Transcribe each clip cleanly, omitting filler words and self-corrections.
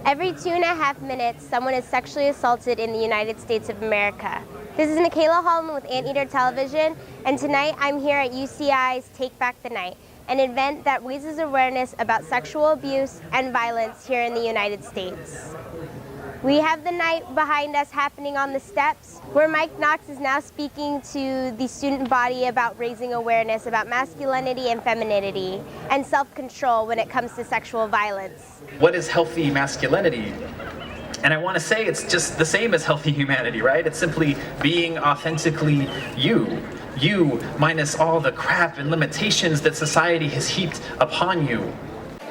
Every 2.5 minutes, someone is sexually assaulted in the United States of America. This is Michaela Holman with Anteater Television, and tonight I'm here at UCI's Take Back the Night, an event that raises awareness about sexual abuse and violence here in the United States. We have the night behind us happening on the steps, where Mike Knox is now speaking to the student body about raising awareness about masculinity and femininity and self-control when it comes to sexual violence. What is healthy masculinity? And I want to say it's just the same as healthy humanity, right? It's simply being authentically you. You minus all the crap and limitations that society has heaped upon you.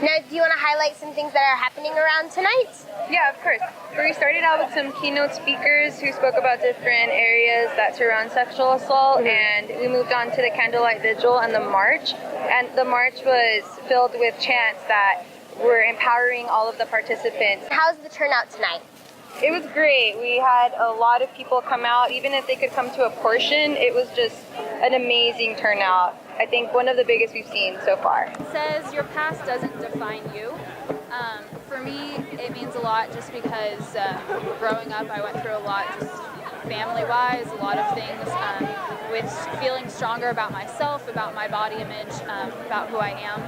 Now, do you want to highlight some things that are happening around tonight? Yeah, of course. We started out with some keynote speakers who spoke about different areas that surround sexual assault, and we moved on to the candlelight vigil and the march. And the march was filled with chants that were empowering all of the participants. How's the turnout tonight? It was great. We had a lot of people come out. Even if they could come to a portion, it was just an amazing turnout. I think one of the biggest we've seen so far. It says your past doesn't define you. For me, it means a lot just because growing up I went through a lot just family-wise, a lot of things with feeling stronger about myself, about my body image, about who I am.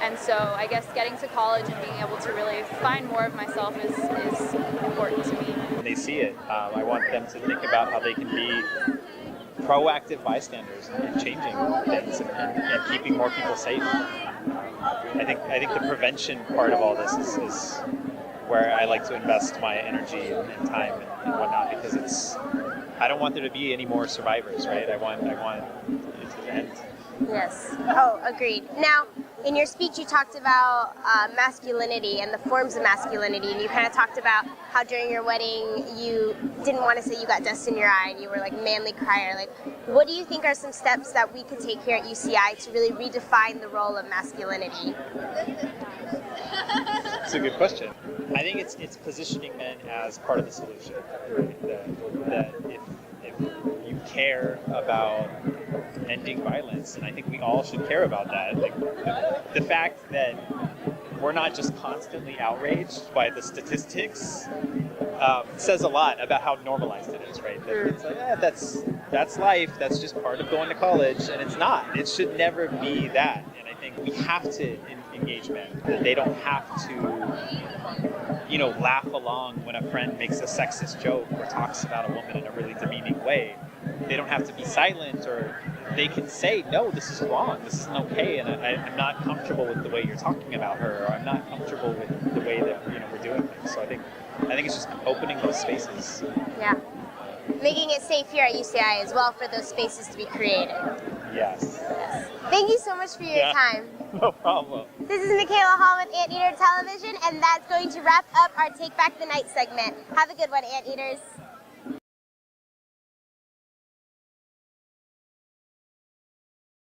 And so I guess getting to college and being able to really find more of myself is important to me. When they see it, I want them to think about how they can be proactive bystanders in changing things and keeping more people safe. I think the prevention part of all this is where I like to invest my energy and time and whatnot, because I don't want there to be any more survivors, right? I want it to end. Yes. Oh, agreed. Now, in your speech, you talked about masculinity and the forms of masculinity, and you kind of talked about how during your wedding you didn't want to say you got dust in your eye and you were like a manly crier. Like, what do you think are some steps that we could take here at UCI to really redefine the role of masculinity? That's a good question. I think it's positioning men as part of the solution. That if you care about ending violence, and I think we all should care about that. Like the fact that we're not just constantly outraged by the statistics says a lot about how normalized it is, right? That it's like, that's life, that's just part of going to college, and it's not. It should never be that. And I think we have to engage men, that they don't have to, laugh along when a friend makes a sexist joke or talks about a woman in a really demeaning way. They don't have to be silent, or they can say, no, this is wrong, this isn't okay, and I'm not comfortable with the way you're talking about her, or I'm not comfortable with the way that we're doing things. So I think it's just opening those spaces. Yeah. Making it safe here at UCI as well for those spaces to be created. Yes. Thank you so much for your time. No problem. This is Michaela Hall with Anteater Television, and that's going to wrap up our Take Back the Night segment. Have a good one, Anteaters.